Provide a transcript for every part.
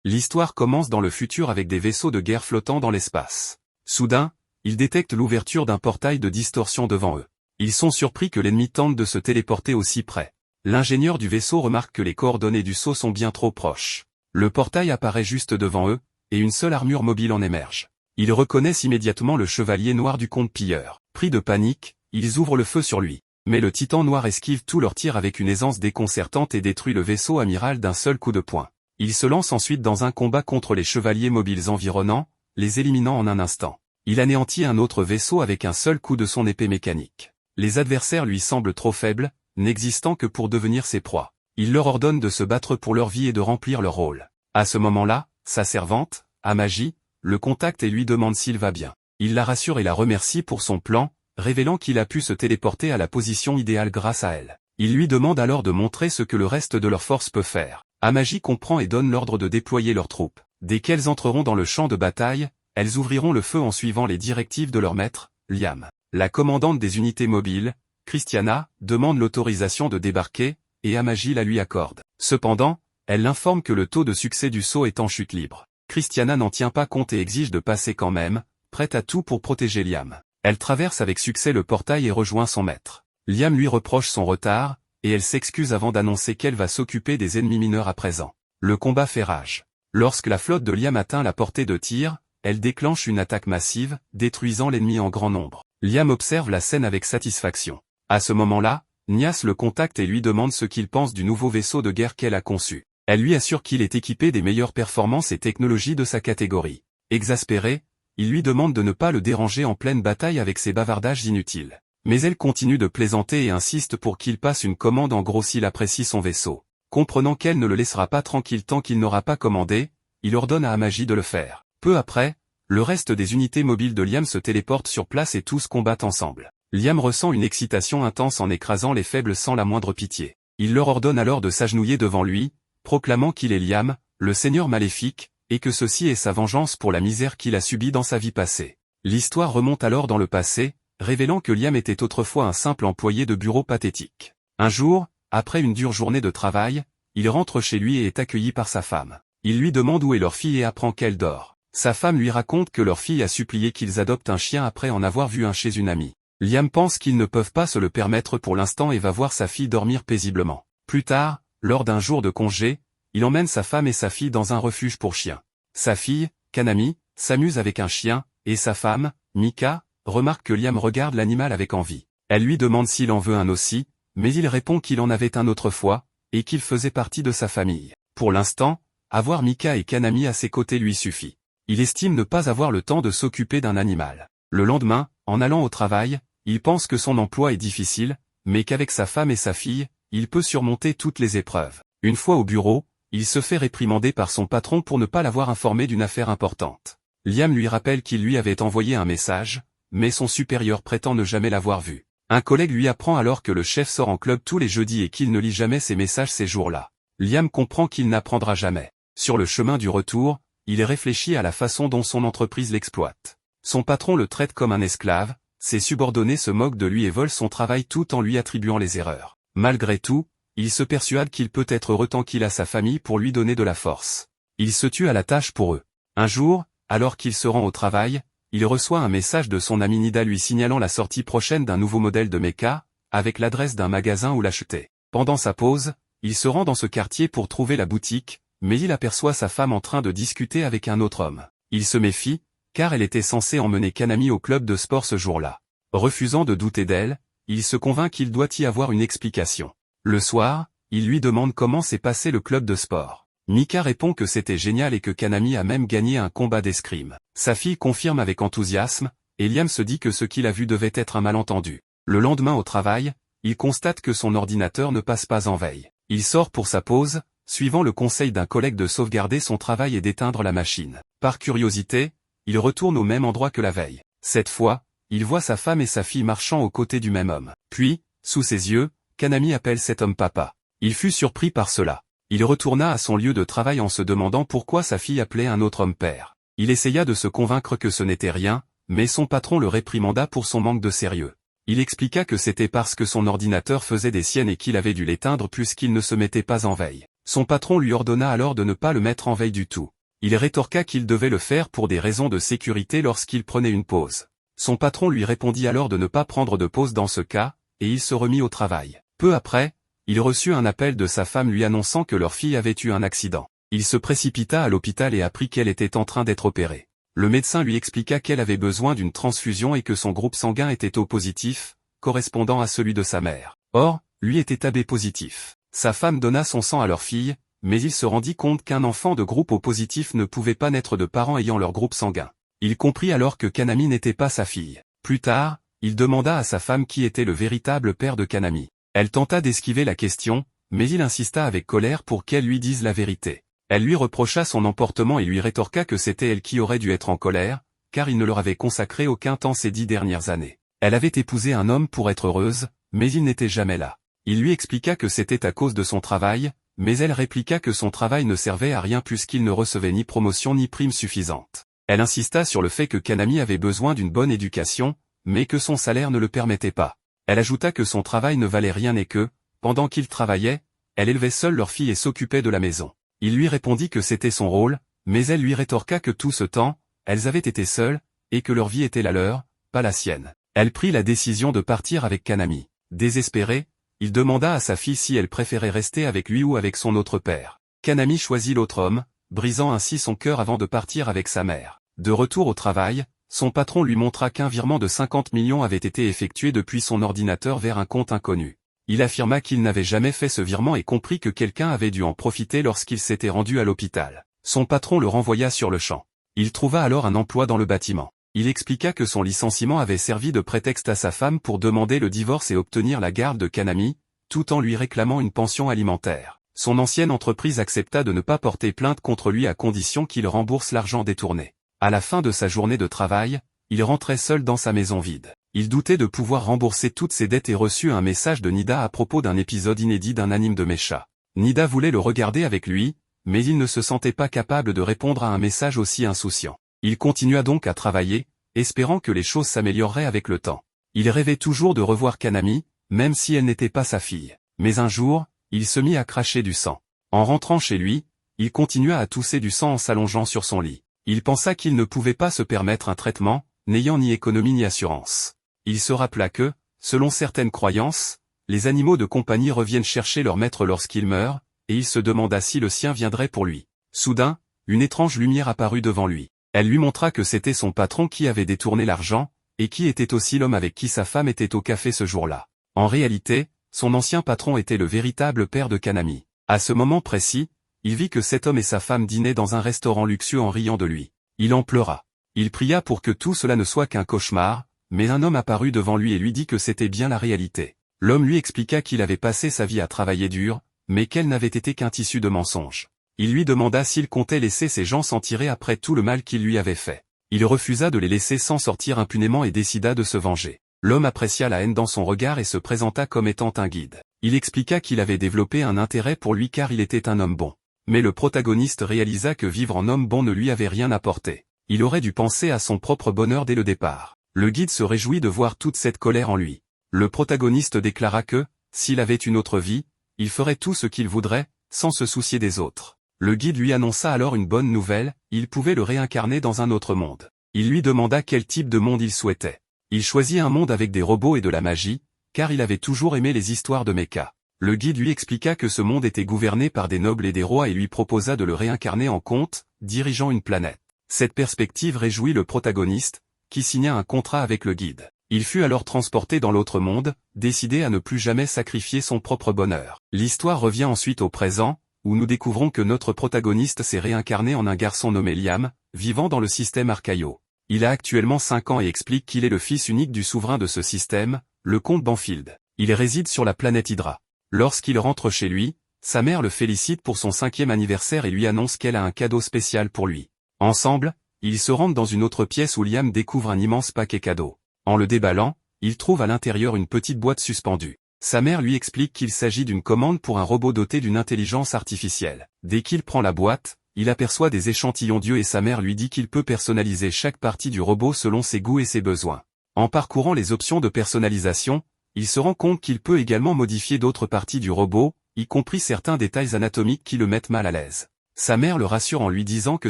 L'histoire commence dans le futur avec des vaisseaux de guerre flottant dans l'espace. Soudain, ils détectent l'ouverture d'un portail de distorsion devant eux. Ils sont surpris que l'ennemi tente de se téléporter aussi près. L'ingénieur du vaisseau remarque que les coordonnées du saut sont bien trop proches. Le portail apparaît juste devant eux, et une seule armure mobile en émerge. Ils reconnaissent immédiatement le chevalier noir du comte pilleur. Pris de panique, ils ouvrent le feu sur lui. Mais le titan noir esquive tous leurs tirs avec une aisance déconcertante et détruit le vaisseau amiral d'un seul coup de poing. Il se lance ensuite dans un combat contre les chevaliers mobiles environnants, les éliminant en un instant. Il anéantit un autre vaisseau avec un seul coup de son épée mécanique. Les adversaires lui semblent trop faibles, n'existant que pour devenir ses proies. Il leur ordonne de se battre pour leur vie et de remplir leur rôle. À ce moment-là, sa servante, Amaji, le contacte et lui demande s'il va bien. Il la rassure et la remercie pour son plan, révélant qu'il a pu se téléporter à la position idéale grâce à elle. Il lui demande alors de montrer ce que le reste de leur force peut faire. Amaji comprend et donne l'ordre de déployer leurs troupes. Dès qu'elles entreront dans le champ de bataille, elles ouvriront le feu en suivant les directives de leur maître, Liam. La commandante des unités mobiles, Christiana, demande l'autorisation de débarquer, et Amaji la lui accorde. Cependant, elle l'informe que le taux de succès du saut est en chute libre. Christiana n'en tient pas compte et exige de passer quand même, prête à tout pour protéger Liam. Elle traverse avec succès le portail et rejoint son maître. Liam lui reproche son retard, et elle s'excuse avant d'annoncer qu'elle va s'occuper des ennemis mineurs à présent. Le combat fait rage. Lorsque la flotte de Liam atteint la portée de tir, elle déclenche une attaque massive, détruisant l'ennemi en grand nombre. Liam observe la scène avec satisfaction. À ce moment-là, Nias le contacte et lui demande ce qu'il pense du nouveau vaisseau de guerre qu'elle a conçu. Elle lui assure qu'il est équipé des meilleures performances et technologies de sa catégorie. Exaspéré, il lui demande de ne pas le déranger en pleine bataille avec ses bavardages inutiles. Mais elle continue de plaisanter et insiste pour qu'il passe une commande en gros s'il apprécie son vaisseau. Comprenant qu'elle ne le laissera pas tranquille tant qu'il n'aura pas commandé, il ordonne à Amaji de le faire. Peu après, le reste des unités mobiles de Liam se téléportent sur place et tous combattent ensemble. Liam ressent une excitation intense en écrasant les faibles sans la moindre pitié. Il leur ordonne alors de s'agenouiller devant lui, proclamant qu'il est Liam, le seigneur maléfique, et que ceci est sa vengeance pour la misère qu'il a subie dans sa vie passée. L'histoire remonte alors dans le passé, révélant que Liam était autrefois un simple employé de bureau pathétique. Un jour, après une dure journée de travail, il rentre chez lui et est accueilli par sa femme. Il lui demande où est leur fille et apprend qu'elle dort. Sa femme lui raconte que leur fille a supplié qu'ils adoptent un chien après en avoir vu un chez une amie. Liam pense qu'ils ne peuvent pas se le permettre pour l'instant et va voir sa fille dormir paisiblement. Plus tard, lors d'un jour de congé, il emmène sa femme et sa fille dans un refuge pour chiens. Sa fille, Kanami, s'amuse avec un chien, et sa femme, Mika, remarque que Liam regarde l'animal avec envie. Elle lui demande s'il en veut un aussi, mais il répond qu'il en avait un autrefois, et qu'il faisait partie de sa famille. Pour l'instant, avoir Mika et Kanami à ses côtés lui suffit. Il estime ne pas avoir le temps de s'occuper d'un animal. Le lendemain, en allant au travail, il pense que son emploi est difficile, mais qu'avec sa femme et sa fille, il peut surmonter toutes les épreuves. Une fois au bureau, il se fait réprimander par son patron pour ne pas l'avoir informé d'une affaire importante. Liam lui rappelle qu'il lui avait envoyé un message, mais son supérieur prétend ne jamais l'avoir vu. Un collègue lui apprend alors que le chef sort en club tous les jeudis et qu'il ne lit jamais ses messages ces jours-là. Liam comprend qu'il n'apprendra jamais. Sur le chemin du retour, il réfléchit à la façon dont son entreprise l'exploite. Son patron le traite comme un esclave, ses subordonnés se moquent de lui et volent son travail tout en lui attribuant les erreurs. Malgré tout, il se persuade qu'il peut être heureux tant qu'il a sa famille pour lui donner de la force. Il se tue à la tâche pour eux. Un jour, alors qu'il se rend au travail, il reçoit un message de son ami Nida lui signalant la sortie prochaine d'un nouveau modèle de mecha, avec l'adresse d'un magasin où l'acheter. Pendant sa pause, il se rend dans ce quartier pour trouver la boutique, mais il aperçoit sa femme en train de discuter avec un autre homme. Il se méfie, car elle était censée emmener Kanami au club de sport ce jour-là. Refusant de douter d'elle, il se convainc qu'il doit y avoir une explication. Le soir, il lui demande comment s'est passé le club de sport. Mika répond que c'était génial et que Kanami a même gagné un combat d'escrime. Sa fille confirme avec enthousiasme, et Liam se dit que ce qu'il a vu devait être un malentendu. Le lendemain au travail, il constate que son ordinateur ne passe pas en veille. Il sort pour sa pause, suivant le conseil d'un collègue de sauvegarder son travail et d'éteindre la machine. Par curiosité, il retourne au même endroit que la veille. Cette fois, il voit sa femme et sa fille marchant aux côtés du même homme. Puis, sous ses yeux, Kanami appelle cet homme papa. Il fut surpris par cela. Il retourna à son lieu de travail en se demandant pourquoi sa fille appelait un autre homme père. Il essaya de se convaincre que ce n'était rien, mais son patron le réprimanda pour son manque de sérieux. Il expliqua que c'était parce que son ordinateur faisait des siennes et qu'il avait dû l'éteindre puisqu'il ne se mettait pas en veille. Son patron lui ordonna alors de ne pas le mettre en veille du tout. Il rétorqua qu'il devait le faire pour des raisons de sécurité lorsqu'il prenait une pause. Son patron lui répondit alors de ne pas prendre de pause dans ce cas, et il se remit au travail. Peu après, il reçut un appel de sa femme lui annonçant que leur fille avait eu un accident. Il se précipita à l'hôpital et apprit qu'elle était en train d'être opérée. Le médecin lui expliqua qu'elle avait besoin d'une transfusion et que son groupe sanguin était O positif, correspondant à celui de sa mère. Or, lui était AB positif. Sa femme donna son sang à leur fille, mais il se rendit compte qu'un enfant de groupe O positif ne pouvait pas naître de parents ayant leur groupe sanguin. Il comprit alors que Kanami n'était pas sa fille. Plus tard, il demanda à sa femme qui était le véritable père de Kanami. Elle tenta d'esquiver la question, mais il insista avec colère pour qu'elle lui dise la vérité. Elle lui reprocha son emportement et lui rétorqua que c'était elle qui aurait dû être en colère, car il ne leur avait consacré aucun temps ces 10 dernières années. Elle avait épousé un homme pour être heureuse, mais il n'était jamais là. Il lui expliqua que c'était à cause de son travail, mais elle répliqua que son travail ne servait à rien puisqu'il ne recevait ni promotion ni prime suffisante. Elle insista sur le fait que Kanami avait besoin d'une bonne éducation, mais que son salaire ne le permettait pas. Elle ajouta que son travail ne valait rien et que, pendant qu'il travaillait, elle élevait seule leur fille et s'occupait de la maison. Il lui répondit que c'était son rôle, mais elle lui rétorqua que tout ce temps, elles avaient été seules, et que leur vie était la leur, pas la sienne. Elle prit la décision de partir avec Kanami. Désespéré, il demanda à sa fille si elle préférait rester avec lui ou avec son autre père. Kanami choisit l'autre homme, brisant ainsi son cœur avant de partir avec sa mère. De retour au travail, son patron lui montra qu'un virement de 50 millions avait été effectué depuis son ordinateur vers un compte inconnu. Il affirma qu'il n'avait jamais fait ce virement et comprit que quelqu'un avait dû en profiter lorsqu'il s'était rendu à l'hôpital. Son patron le renvoya sur le champ. Il trouva alors un emploi dans le bâtiment. Il expliqua que son licenciement avait servi de prétexte à sa femme pour demander le divorce et obtenir la garde de Kanami, tout en lui réclamant une pension alimentaire. Son ancienne entreprise accepta de ne pas porter plainte contre lui à condition qu'il rembourse l'argent détourné. À la fin de sa journée de travail, il rentrait seul dans sa maison vide. Il doutait de pouvoir rembourser toutes ses dettes et reçut un message de Nida à propos d'un épisode inédit d'un anime de mecha. Nida voulait le regarder avec lui, mais il ne se sentait pas capable de répondre à un message aussi insouciant. Il continua donc à travailler, espérant que les choses s'amélioreraient avec le temps. Il rêvait toujours de revoir Kanami, même si elle n'était pas sa fille. Mais un jour, il se mit à cracher du sang. En rentrant chez lui, il continua à tousser du sang en s'allongeant sur son lit. Il pensa qu'il ne pouvait pas se permettre un traitement, n'ayant ni économie ni assurance. Il se rappela que, selon certaines croyances, les animaux de compagnie reviennent chercher leur maître lorsqu'ils meurent, et il se demanda si le sien viendrait pour lui. Soudain, une étrange lumière apparut devant lui. Elle lui montra que c'était son patron qui avait détourné l'argent, et qui était aussi l'homme avec qui sa femme était au café ce jour-là. En réalité, son ancien patron était le véritable père de Kanami. À ce moment précis, il vit que cet homme et sa femme dînaient dans un restaurant luxueux en riant de lui. Il en pleura. Il pria pour que tout cela ne soit qu'un cauchemar, mais un homme apparut devant lui et lui dit que c'était bien la réalité. L'homme lui expliqua qu'il avait passé sa vie à travailler dur, mais qu'elle n'avait été qu'un tissu de mensonges. Il lui demanda s'il comptait laisser ces gens s'en tirer après tout le mal qu'ils lui avaient fait. Il refusa de les laisser s'en sortir impunément et décida de se venger. L'homme apprécia la haine dans son regard et se présenta comme étant un guide. Il expliqua qu'il avait développé un intérêt pour lui car il était un homme bon. Mais le protagoniste réalisa que vivre en homme bon ne lui avait rien apporté. Il aurait dû penser à son propre bonheur dès le départ. Le guide se réjouit de voir toute cette colère en lui. Le protagoniste déclara que, s'il avait une autre vie, il ferait tout ce qu'il voudrait, sans se soucier des autres. Le guide lui annonça alors une bonne nouvelle, il pouvait le réincarner dans un autre monde. Il lui demanda quel type de monde il souhaitait. Il choisit un monde avec des robots et de la magie, car il avait toujours aimé les histoires de mecha. Le guide lui expliqua que ce monde était gouverné par des nobles et des rois et lui proposa de le réincarner en comte, dirigeant une planète. Cette perspective réjouit le protagoniste, qui signa un contrat avec le guide. Il fut alors transporté dans l'autre monde, décidé à ne plus jamais sacrifier son propre bonheur. L'histoire revient ensuite au présent, où nous découvrons que notre protagoniste s'est réincarné en un garçon nommé Liam, vivant dans le système Arcaio. Il a actuellement 5 ans et explique qu'il est le fils unique du souverain de ce système, le comte Banfield. Il réside sur la planète Hydra. Lorsqu'il rentre chez lui, sa mère le félicite pour son 5e anniversaire et lui annonce qu'elle a un cadeau spécial pour lui. Ensemble, ils se rendent dans une autre pièce où Liam découvre un immense paquet cadeau. En le déballant, il trouve à l'intérieur une petite boîte suspendue. Sa mère lui explique qu'il s'agit d'une commande pour un robot doté d'une intelligence artificielle. Dès qu'il prend la boîte, il aperçoit des échantillons d'yeux et sa mère lui dit qu'il peut personnaliser chaque partie du robot selon ses goûts et ses besoins. En parcourant les options de personnalisation, il se rend compte qu'il peut également modifier d'autres parties du robot, y compris certains détails anatomiques qui le mettent mal à l'aise. Sa mère le rassure en lui disant que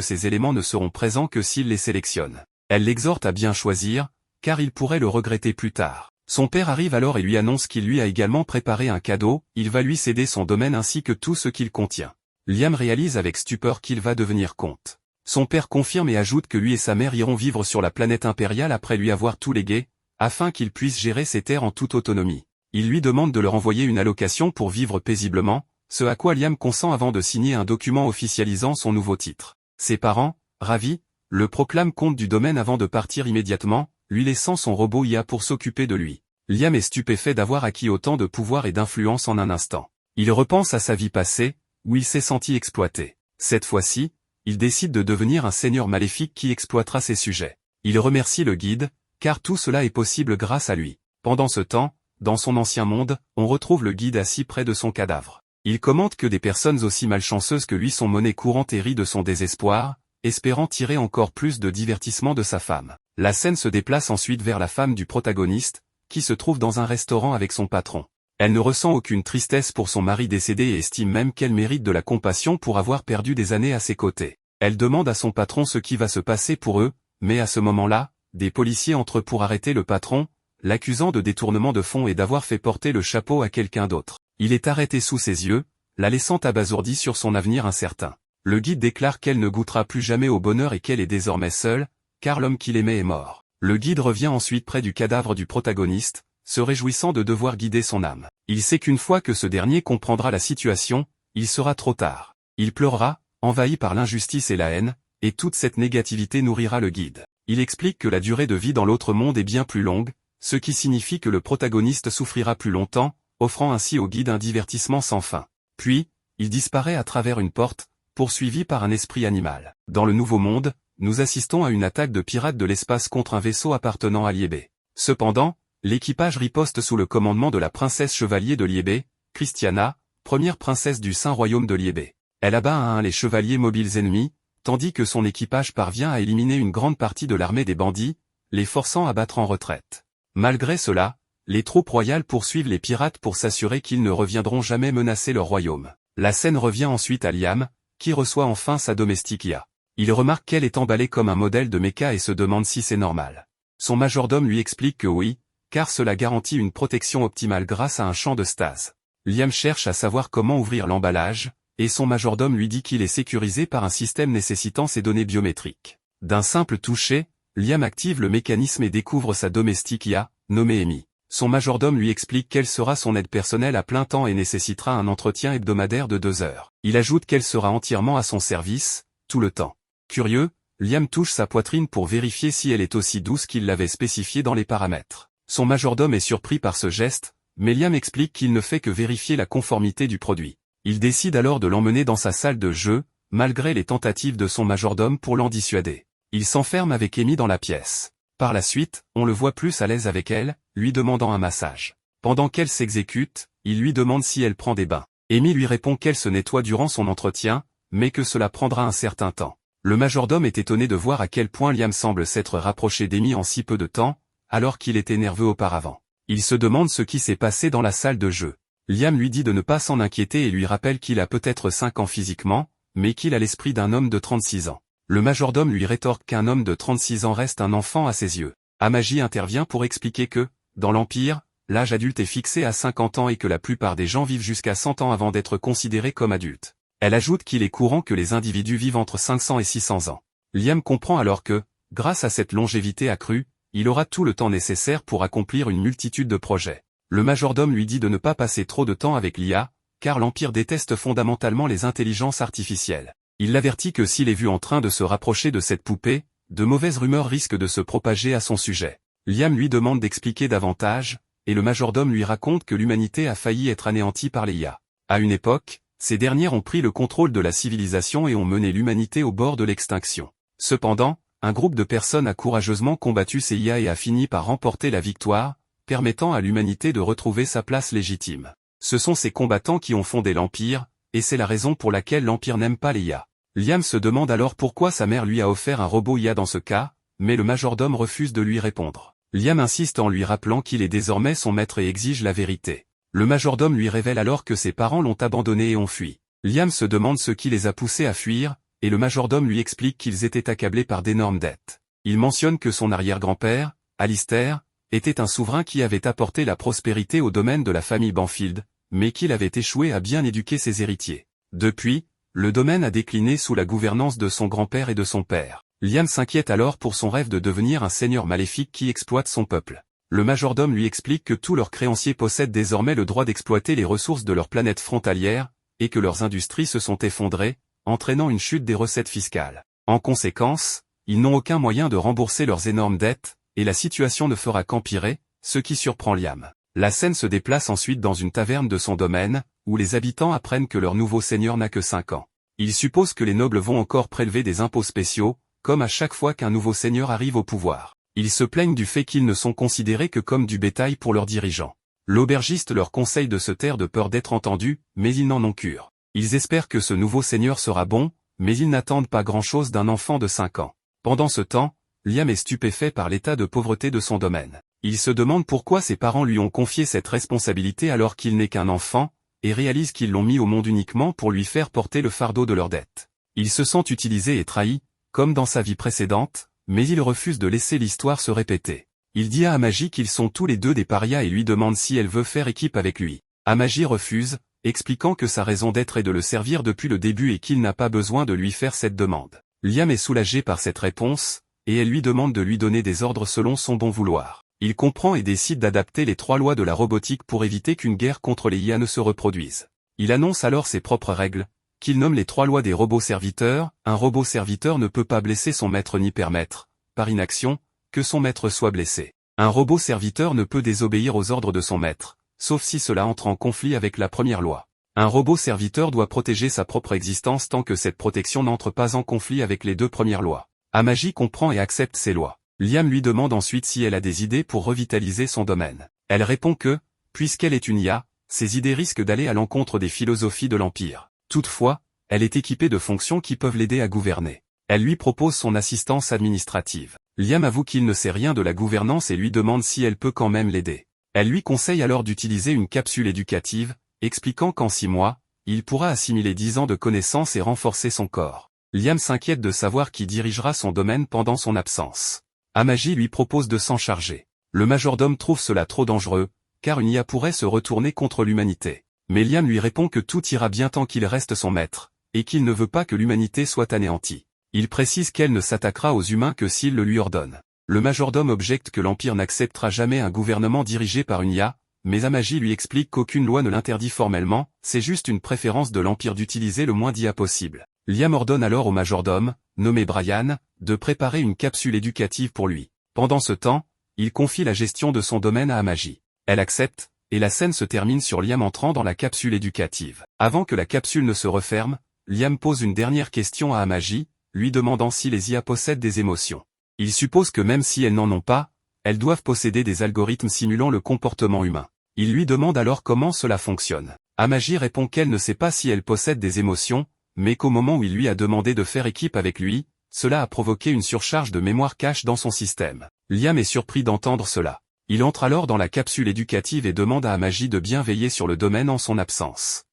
ces éléments ne seront présents que s'il les sélectionne. Elle l'exhorte à bien choisir, car il pourrait le regretter plus tard. Son père arrive alors et lui annonce qu'il lui a également préparé un cadeau, il va lui céder son domaine ainsi que tout ce qu'il contient. Liam réalise avec stupeur qu'il va devenir comte. Son père confirme et ajoute que lui et sa mère iront vivre sur la planète impériale après lui avoir tout légué, afin qu'il puisse gérer ses terres en toute autonomie. Il lui demande de leur envoyer une allocation pour vivre paisiblement, ce à quoi Liam consent avant de signer un document officialisant son nouveau titre. Ses parents, ravis, le proclament comte du domaine avant de partir immédiatement, lui laissant son robot IA pour s'occuper de lui. Liam est stupéfait d'avoir acquis autant de pouvoir et d'influence en un instant. Il repense à sa vie passée, où il s'est senti exploité. Cette fois-ci, il décide de devenir un seigneur maléfique qui exploitera ses sujets. Il remercie le guide, car tout cela est possible grâce à lui. Pendant ce temps, dans son ancien monde, on retrouve le guide assis près de son cadavre. Il commente que des personnes aussi malchanceuses que lui sont monnaie courante et rit de son désespoir, espérant tirer encore plus de divertissement de sa femme. La scène se déplace ensuite vers la femme du protagoniste, qui se trouve dans un restaurant avec son patron. Elle ne ressent aucune tristesse pour son mari décédé et estime même qu'elle mérite de la compassion pour avoir perdu des années à ses côtés. Elle demande à son patron ce qui va se passer pour eux, mais à ce moment-là, des policiers entrent pour arrêter le patron, l'accusant de détournement de fonds et d'avoir fait porter le chapeau à quelqu'un d'autre. Il est arrêté sous ses yeux, la laissant abasourdie sur son avenir incertain. Le guide déclare qu'elle ne goûtera plus jamais au bonheur et qu'elle est désormais seule, car l'homme qu'il aimait est mort. Le guide revient ensuite près du cadavre du protagoniste, se réjouissant de devoir guider son âme. Il sait qu'une fois que ce dernier comprendra la situation, il sera trop tard. Il pleurera, envahi par l'injustice et la haine, et toute cette négativité nourrira le guide. Il explique que la durée de vie dans l'autre monde est bien plus longue, ce qui signifie que le protagoniste souffrira plus longtemps, offrant ainsi au guide un divertissement sans fin. Puis, il disparaît à travers une porte, poursuivi par un esprit animal. Dans le Nouveau Monde, nous assistons à une attaque de pirates de l'espace contre un vaisseau appartenant à Liébé. Cependant, l'équipage riposte sous le commandement de la princesse chevalier de Liébé, Christiana, première princesse du Saint-Royaume de Liébé. Elle abat à un les chevaliers mobiles ennemis, tandis que son équipage parvient à éliminer une grande partie de l'armée des bandits, les forçant à battre en retraite. Malgré cela, les troupes royales poursuivent les pirates pour s'assurer qu'ils ne reviendront jamais menacer leur royaume. La scène revient ensuite à Liam, qui reçoit enfin sa domestique IA. Il remarque qu'elle est emballée comme un modèle de méca et se demande si c'est normal. Son majordome lui explique que oui, car cela garantit une protection optimale grâce à un champ de stase. Liam cherche à savoir comment ouvrir l'emballage, et son majordome lui dit qu'il est sécurisé par un système nécessitant ses données biométriques. D'un simple toucher, Liam active le mécanisme et découvre sa domestique IA, nommée Amy. Son majordome lui explique qu'elle sera son aide personnelle à plein temps et nécessitera un entretien hebdomadaire de 2 heures. Il ajoute qu'elle sera entièrement à son service, tout le temps. Curieux, Liam touche sa poitrine pour vérifier si elle est aussi douce qu'il l'avait spécifié dans les paramètres. Son majordome est surpris par ce geste, mais Liam explique qu'il ne fait que vérifier la conformité du produit. Il décide alors de l'emmener dans sa salle de jeu, malgré les tentatives de son majordome pour l'en dissuader. Il s'enferme avec Amy dans la pièce. Par la suite, on le voit plus à l'aise avec elle, lui demandant un massage. Pendant qu'elle s'exécute, il lui demande si elle prend des bains. Amy lui répond qu'elle se nettoie durant son entretien, mais que cela prendra un certain temps. Le majordome est étonné de voir à quel point Liam semble s'être rapproché d'Amy en si peu de temps, alors qu'il était nerveux auparavant. Il se demande ce qui s'est passé dans la salle de jeu. Liam lui dit de ne pas s'en inquiéter et lui rappelle qu'il a peut-être 5 ans physiquement, mais qu'il a l'esprit d'un homme de 36 ans. Le majordome lui rétorque qu'un homme de 36 ans reste un enfant à ses yeux. Amaji intervient pour expliquer que, dans l'Empire, l'âge adulte est fixé à 50 ans et que la plupart des gens vivent jusqu'à 100 ans avant d'être considérés comme adultes. Elle ajoute qu'il est courant que les individus vivent entre 500 et 600 ans. Liam comprend alors que, grâce à cette longévité accrue, il aura tout le temps nécessaire pour accomplir une multitude de projets. Le majordome lui dit de ne pas passer trop de temps avec l'IA, car l'Empire déteste fondamentalement les intelligences artificielles. Il l'avertit que s'il est vu en train de se rapprocher de cette poupée, de mauvaises rumeurs risquent de se propager à son sujet. Liam lui demande d'expliquer davantage, et le majordome lui raconte que l'humanité a failli être anéantie par les IA. À une époque, ces dernières ont pris le contrôle de la civilisation et ont mené l'humanité au bord de l'extinction. Cependant, un groupe de personnes a courageusement combattu ces IA et a fini par remporter la victoire, permettant à l'humanité de retrouver sa place légitime. Ce sont ces combattants qui ont fondé l'Empire, et c'est la raison pour laquelle l'Empire n'aime pas les IA. Liam se demande alors pourquoi sa mère lui a offert un robot IA dans ce cas, mais le majordome refuse de lui répondre. Liam insiste en lui rappelant qu'il est désormais son maître et exige la vérité. Le majordome lui révèle alors que ses parents l'ont abandonné et ont fui. Liam se demande ce qui les a poussés à fuir, et le majordome lui explique qu'ils étaient accablés par d'énormes dettes. Il mentionne que son arrière-grand-père, Alistair, était un souverain qui avait apporté la prospérité au domaine de la famille Banfield, mais qu'il avait échoué à bien éduquer ses héritiers. Depuis, le domaine a décliné sous la gouvernance de son grand-père et de son père. Liam s'inquiète alors pour son rêve de devenir un seigneur maléfique qui exploite son peuple. Le majordome lui explique que tous leurs créanciers possèdent désormais le droit d'exploiter les ressources de leur planète frontalière, et que leurs industries se sont effondrées, entraînant une chute des recettes fiscales. En conséquence, ils n'ont aucun moyen de rembourser leurs énormes dettes, et la situation ne fera qu'empirer, ce qui surprend Liam. La scène se déplace ensuite dans une taverne de son domaine, où les habitants apprennent que leur nouveau seigneur n'a que 5 ans. Ils supposent que les nobles vont encore prélever des impôts spéciaux, comme à chaque fois qu'un nouveau seigneur arrive au pouvoir. Ils se plaignent du fait qu'ils ne sont considérés que comme du bétail pour leurs dirigeants. L'aubergiste leur conseille de se taire de peur d'être entendus, mais ils n'en ont cure. Ils espèrent que ce nouveau seigneur sera bon, mais ils n'attendent pas grand-chose d'un enfant de 5 ans. Pendant ce temps, Liam est stupéfait par l'état de pauvreté de son domaine. Il se demande pourquoi ses parents lui ont confié cette responsabilité alors qu'il n'est qu'un enfant, et réalise qu'ils l'ont mis au monde uniquement pour lui faire porter le fardeau de leurs dettes. Il se sent utilisé et trahi, comme dans sa vie précédente, mais il refuse de laisser l'histoire se répéter. Il dit à Amaji qu'ils sont tous les deux des parias et lui demande si elle veut faire équipe avec lui. Amaji refuse, expliquant que sa raison d'être est de le servir depuis le début et qu'il n'a pas besoin de lui faire cette demande. Liam est soulagé par cette réponse, et elle lui demande de lui donner des ordres selon son bon vouloir. Il comprend et décide d'adapter les 3 lois de la robotique pour éviter qu'une guerre contre les IA ne se reproduise. Il annonce alors ses propres règles, qu'il nomme les 3 lois des robots serviteurs. Un robot serviteur ne peut pas blesser son maître ni permettre, par inaction, que son maître soit blessé. Un robot serviteur ne peut désobéir aux ordres de son maître, sauf si cela entre en conflit avec la première loi. Un robot serviteur doit protéger sa propre existence tant que cette protection n'entre pas en conflit avec les 2 premières lois. Amaji comprend et accepte ces lois. Liam lui demande ensuite si elle a des idées pour revitaliser son domaine. Elle répond que, puisqu'elle est une IA, ses idées risquent d'aller à l'encontre des philosophies de l'Empire. Toutefois, elle est équipée de fonctions qui peuvent l'aider à gouverner. Elle lui propose son assistance administrative. Liam avoue qu'il ne sait rien de la gouvernance et lui demande si elle peut quand même l'aider. Elle lui conseille alors d'utiliser une capsule éducative, expliquant qu'en 6 mois, il pourra assimiler 10 ans de connaissances et renforcer son corps. Liam s'inquiète de savoir qui dirigera son domaine pendant son absence. Amaji lui propose de s'en charger. Le majordome trouve cela trop dangereux, car une IA pourrait se retourner contre l'humanité. Mais Liam lui répond que tout ira bien tant qu'il reste son maître, et qu'il ne veut pas que l'humanité soit anéantie. Il précise qu'elle ne s'attaquera aux humains que s'il le lui ordonne. Le majordome objecte que l'Empire n'acceptera jamais un gouvernement dirigé par une IA, mais Amaji lui explique qu'aucune loi ne l'interdit formellement, c'est juste une préférence de l'Empire d'utiliser le moins d'IA possible. Liam ordonne alors au majordome, nommé Brian, de préparer une capsule éducative pour lui. Pendant ce temps, il confie la gestion de son domaine à Amaji. Elle accepte, et la scène se termine sur Liam entrant dans la capsule éducative. Avant que la capsule ne se referme, Liam pose une dernière question à Amaji, lui demandant si les IA possèdent des émotions. Il suppose que même si elles n'en ont pas, elles doivent posséder des algorithmes simulant le comportement humain. Il lui demande alors comment cela fonctionne. Amaji répond qu'elle ne sait pas si elles possèdent des émotions, mais qu'au moment où il lui a demandé de faire équipe avec lui, cela a provoqué une surcharge de mémoire cache dans son système. Liam est surpris d'entendre cela. Il entre alors dans la capsule éducative et demande à Amaji de bien veiller sur le domaine en son absence.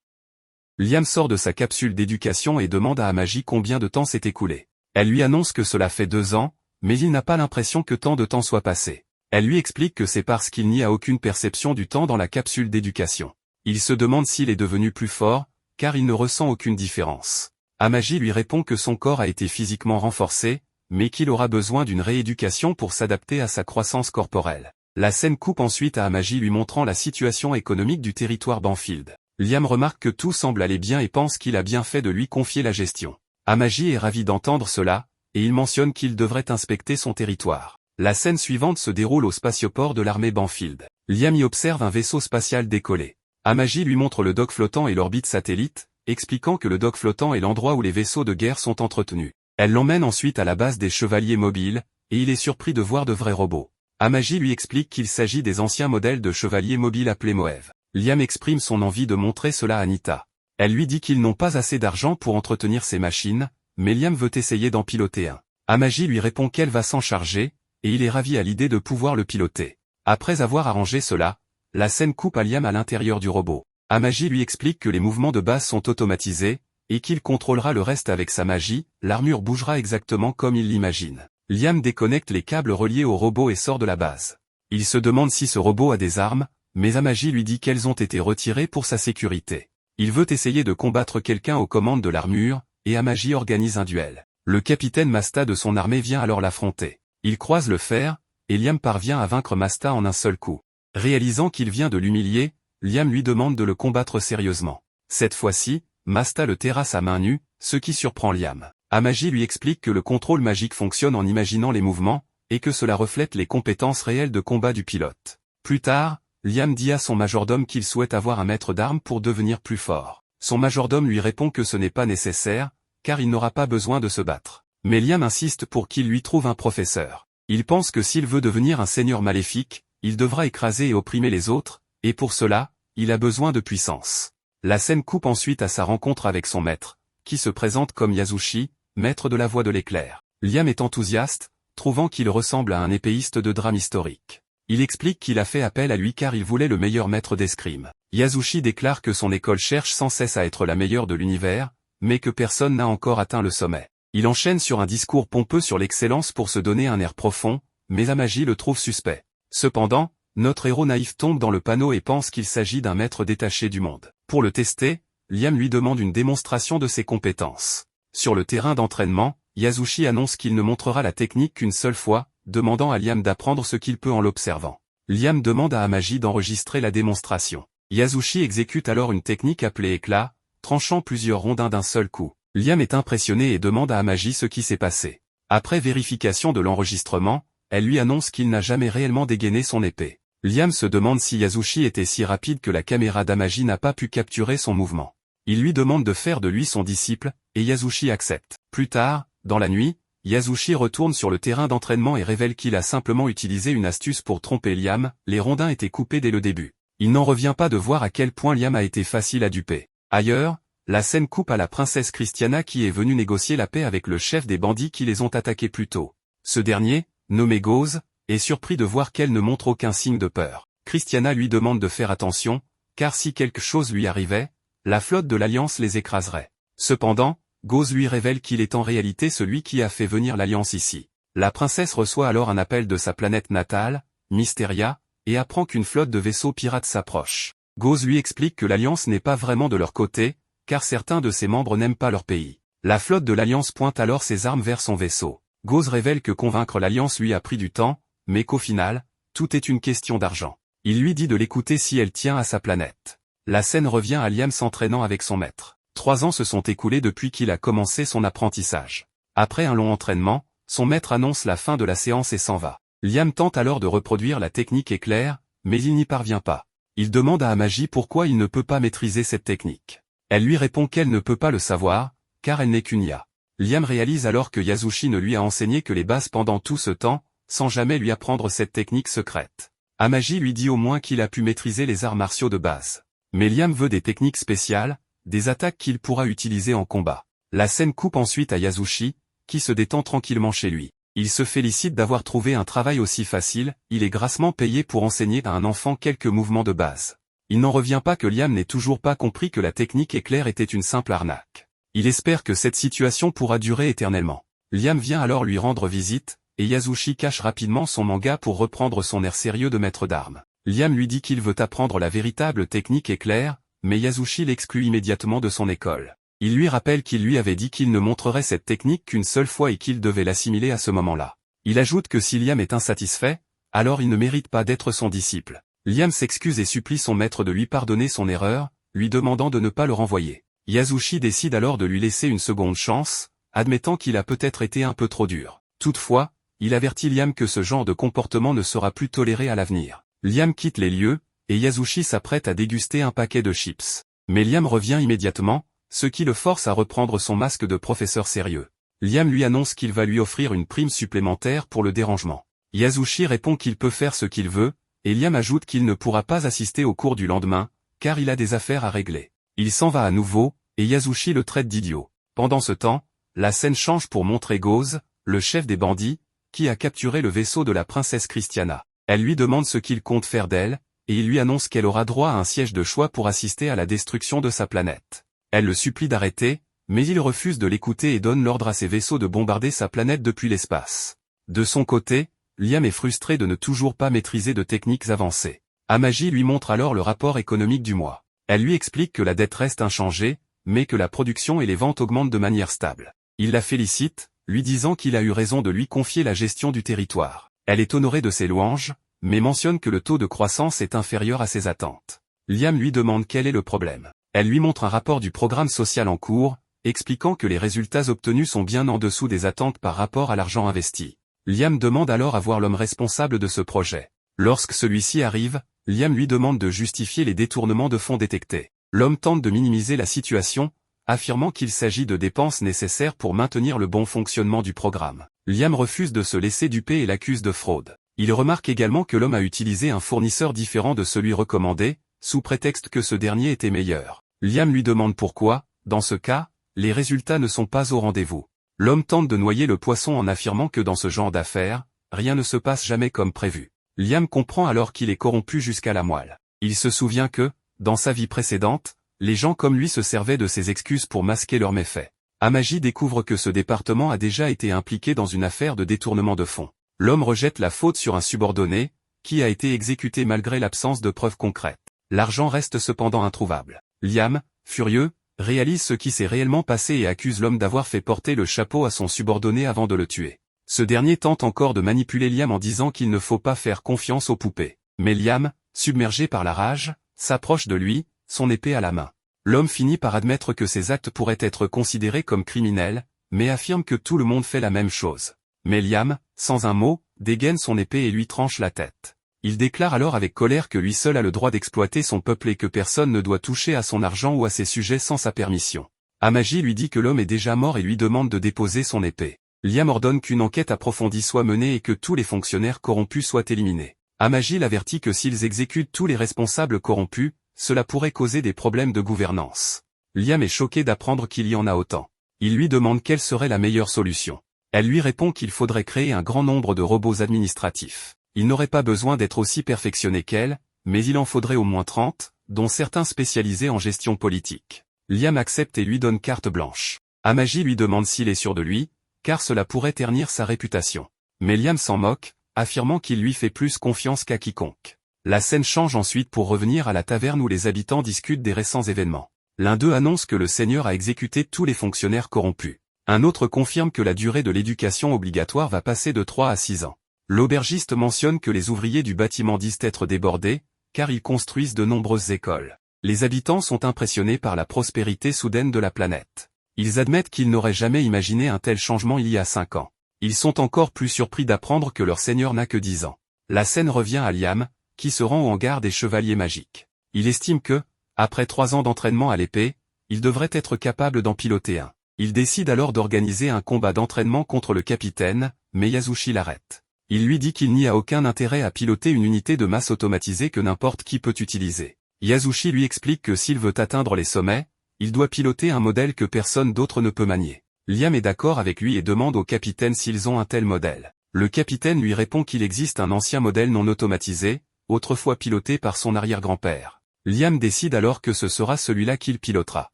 Liam sort de sa capsule d'éducation et demande à Amaji combien de temps s'est écoulé. Elle lui annonce que cela fait 2 ans, mais il n'a pas l'impression que tant de temps soit passé. Elle lui explique que c'est parce qu'il n'y a aucune perception du temps dans la capsule d'éducation. Il se demande s'il est devenu plus fort, car il ne ressent aucune différence. Amaji lui répond que son corps a été physiquement renforcé, mais qu'il aura besoin d'une rééducation pour s'adapter à sa croissance corporelle. La scène coupe ensuite à Amaji lui montrant la situation économique du territoire Banfield. Liam remarque que tout semble aller bien et pense qu'il a bien fait de lui confier la gestion. Amaji est ravi d'entendre cela, et il mentionne qu'il devrait inspecter son territoire. La scène suivante se déroule au spatioport de l'armée Banfield. Liam y observe un vaisseau spatial décoller. Amaji lui montre le dock flottant et l'orbite satellite, expliquant que le dock flottant est l'endroit où les vaisseaux de guerre sont entretenus. Elle l'emmène ensuite à la base des chevaliers mobiles, et il est surpris de voir de vrais robots. Amaji lui explique qu'il s'agit des anciens modèles de chevaliers mobiles appelés Moev. Liam exprime son envie de montrer cela à Anita. Elle lui dit qu'ils n'ont pas assez d'argent pour entretenir ces machines, mais Liam veut essayer d'en piloter un. Amaji lui répond qu'elle va s'en charger, et il est ravi à l'idée de pouvoir le piloter. Après avoir arrangé cela, La scène coupe à Liam à l'intérieur du robot. Amaji lui explique que les mouvements de base sont automatisés, et qu'il contrôlera le reste avec sa magie, l'armure bougera exactement comme il l'imagine. Liam déconnecte les câbles reliés au robot et sort de la base. Il se demande si ce robot a des armes, mais Amaji lui dit qu'elles ont été retirées pour sa sécurité. Il veut essayer de combattre quelqu'un aux commandes de l'armure, et Amaji organise un duel. Le capitaine Masta de son armée vient alors l'affronter. Il croise le fer, et Liam parvient à vaincre Masta en un seul coup. Réalisant qu'il vient de l'humilier, Liam lui demande de le combattre sérieusement. Cette fois-ci, Masta le terrasse à main nue, ce qui surprend Liam. Amaji lui explique que le contrôle magique fonctionne en imaginant les mouvements, et que cela reflète les compétences réelles de combat du pilote. Plus tard, Liam dit à son majordome qu'il souhaite avoir un maître d'armes pour devenir plus fort. Son majordome lui répond que ce n'est pas nécessaire, car il n'aura pas besoin de se battre. Mais Liam insiste pour qu'il lui trouve un professeur. Il pense que s'il veut devenir un seigneur maléfique, il devra écraser et opprimer les autres, et pour cela, il a besoin de puissance. La scène coupe ensuite à sa rencontre avec son maître, qui se présente comme Yasushi, maître de la voie de l'éclair. Liam est enthousiaste, trouvant qu'il ressemble à un épéiste de drame historique. Il explique qu'il a fait appel à lui car il voulait le meilleur maître d'escrime. Yasushi déclare que son école cherche sans cesse à être la meilleure de l'univers, mais que personne n'a encore atteint le sommet. Il enchaîne sur un discours pompeux sur l'excellence pour se donner un air profond, mais Amaji le trouve suspect. Cependant, notre héros naïf tombe dans le panneau et pense qu'il s'agit d'un maître détaché du monde. Pour le tester, Liam lui demande une démonstration de ses compétences. Sur le terrain d'entraînement, Yasushi annonce qu'il ne montrera la technique qu'une seule fois, demandant à Liam d'apprendre ce qu'il peut en l'observant. Liam demande à Amaji d'enregistrer la démonstration. Yasushi exécute alors une technique appelée éclat, tranchant plusieurs rondins d'un seul coup. Liam est impressionné et demande à Amaji ce qui s'est passé. Après vérification de l'enregistrement, elle lui annonce qu'il n'a jamais réellement dégainé son épée. Liam se demande si Yasushi était si rapide que la caméra d'Amaji n'a pas pu capturer son mouvement. Il lui demande de faire de lui son disciple, et Yasushi accepte. Plus tard, dans la nuit, Yasushi retourne sur le terrain d'entraînement et révèle qu'il a simplement utilisé une astuce pour tromper Liam, les rondins étaient coupés dès le début. Il n'en revient pas de voir à quel point Liam a été facile à duper. Ailleurs, la scène coupe à la princesse Christiana qui est venue négocier la paix avec le chef des bandits qui les ont attaqués plus tôt. Ce dernier, nommé Gauze, est surpris de voir qu'elle ne montre aucun signe de peur. Christiana lui demande de faire attention, car si quelque chose lui arrivait, la flotte de l'Alliance les écraserait. Cependant, Gauze lui révèle qu'il est en réalité celui qui a fait venir l'Alliance ici. La princesse reçoit alors un appel de sa planète natale, Mysteria, et apprend qu'une flotte de vaisseaux pirates s'approche. Gauze lui explique que l'Alliance n'est pas vraiment de leur côté, car certains de ses membres n'aiment pas leur pays. La flotte de l'Alliance pointe alors ses armes vers son vaisseau. Gauze révèle que convaincre l'Alliance lui a pris du temps, mais qu'au final, tout est une question d'argent. Il lui dit de l'écouter si elle tient à sa planète. La scène revient à Liam s'entraînant avec son maître. 3 ans se sont écoulés depuis qu'il a commencé son apprentissage. Après un long entraînement, son maître annonce la fin de la séance et s'en va. Liam tente alors de reproduire la technique éclair, mais il n'y parvient pas. Il demande à Amaji pourquoi il ne peut pas maîtriser cette technique. Elle lui répond qu'elle ne peut pas le savoir, car elle n'est qu'une IA. Liam réalise alors que Yasushi ne lui a enseigné que les bases pendant tout ce temps, sans jamais lui apprendre cette technique secrète. Amaji lui dit au moins qu'il a pu maîtriser les arts martiaux de base. Mais Liam veut des techniques spéciales, des attaques qu'il pourra utiliser en combat. La scène coupe ensuite à Yasushi, qui se détend tranquillement chez lui. Il se félicite d'avoir trouvé un travail aussi facile, il est grassement payé pour enseigner à un enfant quelques mouvements de base. Il n'en revient pas que Liam n'ait toujours pas compris que la technique éclair était une simple arnaque. Il espère que cette situation pourra durer éternellement. Liam vient alors lui rendre visite, et Yasushi cache rapidement son manga pour reprendre son air sérieux de maître d'armes. Liam lui dit qu'il veut apprendre la véritable technique éclair, mais Yasushi l'exclut immédiatement de son école. Il lui rappelle qu'il lui avait dit qu'il ne montrerait cette technique qu'une seule fois et qu'il devait l'assimiler à ce moment-là. Il ajoute que si Liam est insatisfait, alors il ne mérite pas d'être son disciple. Liam s'excuse et supplie son maître de lui pardonner son erreur, lui demandant de ne pas le renvoyer. Yasushi décide alors de lui laisser une seconde chance, admettant qu'il a peut-être été un peu trop dur. Toutefois, il avertit Liam que ce genre de comportement ne sera plus toléré à l'avenir. Liam quitte les lieux, et Yasushi s'apprête à déguster un paquet de chips. Mais Liam revient immédiatement, ce qui le force à reprendre son masque de professeur sérieux. Liam lui annonce qu'il va lui offrir une prime supplémentaire pour le dérangement. Yasushi répond qu'il peut faire ce qu'il veut, et Liam ajoute qu'il ne pourra pas assister au cours du lendemain, car il a des affaires à régler. Il s'en va à nouveau, et Yasushi le traite d'idiot. Pendant ce temps, la scène change pour montrer Gauze, le chef des bandits, qui a capturé le vaisseau de la princesse Christiana. Elle lui demande ce qu'il compte faire d'elle, et il lui annonce qu'elle aura droit à un siège de choix pour assister à la destruction de sa planète. Elle le supplie d'arrêter, mais il refuse de l'écouter et donne l'ordre à ses vaisseaux de bombarder sa planète depuis l'espace. De son côté, Liam est frustré de ne toujours pas maîtriser de techniques avancées. Amaji lui montre alors le rapport économique du mois. Elle lui explique que la dette reste inchangée, mais que la production et les ventes augmentent de manière stable. Il la félicite, lui disant qu'il a eu raison de lui confier la gestion du territoire. Elle est honorée de ses louanges, mais mentionne que le taux de croissance est inférieur à ses attentes. Liam lui demande quel est le problème. Elle lui montre un rapport du programme social en cours, expliquant que les résultats obtenus sont bien en dessous des attentes par rapport à l'argent investi. Liam demande alors à voir l'homme responsable de ce projet. Lorsque celui-ci arrive, Liam lui demande de justifier les détournements de fonds détectés. L'homme tente de minimiser la situation, affirmant qu'il s'agit de dépenses nécessaires pour maintenir le bon fonctionnement du programme. Liam refuse de se laisser duper et l'accuse de fraude. Il remarque également que l'homme a utilisé un fournisseur différent de celui recommandé, sous prétexte que ce dernier était meilleur. Liam lui demande pourquoi, dans ce cas, les résultats ne sont pas au rendez-vous. L'homme tente de noyer le poisson en affirmant que dans ce genre d'affaires, rien ne se passe jamais comme prévu. Liam comprend alors qu'il est corrompu jusqu'à la moelle. Il se souvient que, dans sa vie précédente, les gens comme lui se servaient de ses excuses pour masquer leurs méfaits. Amaji découvre que ce département a déjà été impliqué dans une affaire de détournement de fonds. L'homme rejette la faute sur un subordonné, qui a été exécuté malgré l'absence de preuves concrètes. L'argent reste cependant introuvable. Liam, furieux, réalise ce qui s'est réellement passé et accuse l'homme d'avoir fait porter le chapeau à son subordonné avant de le tuer. Ce dernier tente encore de manipuler Liam en disant qu'il ne faut pas faire confiance aux poupées. Mais Liam, submergé par la rage, s'approche de lui, son épée à la main. L'homme finit par admettre que ses actes pourraient être considérés comme criminels, mais affirme que tout le monde fait la même chose. Mais Liam, sans un mot, dégaine son épée et lui tranche la tête. Il déclare alors avec colère que lui seul a le droit d'exploiter son peuple et que personne ne doit toucher à son argent ou à ses sujets sans sa permission. Amaji lui dit que l'homme est déjà mort et lui demande de déposer son épée. Liam ordonne qu'une enquête approfondie soit menée et que tous les fonctionnaires corrompus soient éliminés. Amaji l'avertit que s'ils exécutent tous les responsables corrompus, cela pourrait causer des problèmes de gouvernance. Liam est choqué d'apprendre qu'il y en a autant. Il lui demande quelle serait la meilleure solution. Elle lui répond qu'il faudrait créer un grand nombre de robots administratifs. Il n'aurait pas besoin d'être aussi perfectionné qu'elle, mais il en faudrait au moins 30, dont certains spécialisés en gestion politique. Liam accepte et lui donne carte blanche. Amaji lui demande s'il est sûr de lui, car cela pourrait ternir sa réputation. Mais Liam s'en moque, affirmant qu'il lui fait plus confiance qu'à quiconque. La scène change ensuite pour revenir à la taverne où les habitants discutent des récents événements. L'un d'eux annonce que le seigneur a exécuté tous les fonctionnaires corrompus. Un autre confirme que la durée de l'éducation obligatoire va passer de 3 à 6 ans. L'aubergiste mentionne que les ouvriers du bâtiment disent être débordés, car ils construisent de nombreuses écoles. Les habitants sont impressionnés par la prospérité soudaine de la planète. Ils admettent qu'ils n'auraient jamais imaginé un tel changement il y a 5 ans. Ils sont encore plus surpris d'apprendre que leur seigneur n'a que 10 ans. La scène revient à Liam, qui se rend au hangar des chevaliers magiques. Il estime que, après 3 ans d'entraînement à l'épée, il devrait être capable d'en piloter un. Il décide alors d'organiser un combat d'entraînement contre le capitaine, mais Yasushi l'arrête. Il lui dit qu'il n'y a aucun intérêt à piloter une unité de masse automatisée que n'importe qui peut utiliser. Yasushi lui explique que s'il veut atteindre les sommets, il doit piloter un modèle que personne d'autre ne peut manier. Liam est d'accord avec lui et demande au capitaine s'ils ont un tel modèle. Le capitaine lui répond qu'il existe un ancien modèle non automatisé, autrefois piloté par son arrière-grand-père. Liam décide alors que ce sera celui-là qu'il pilotera.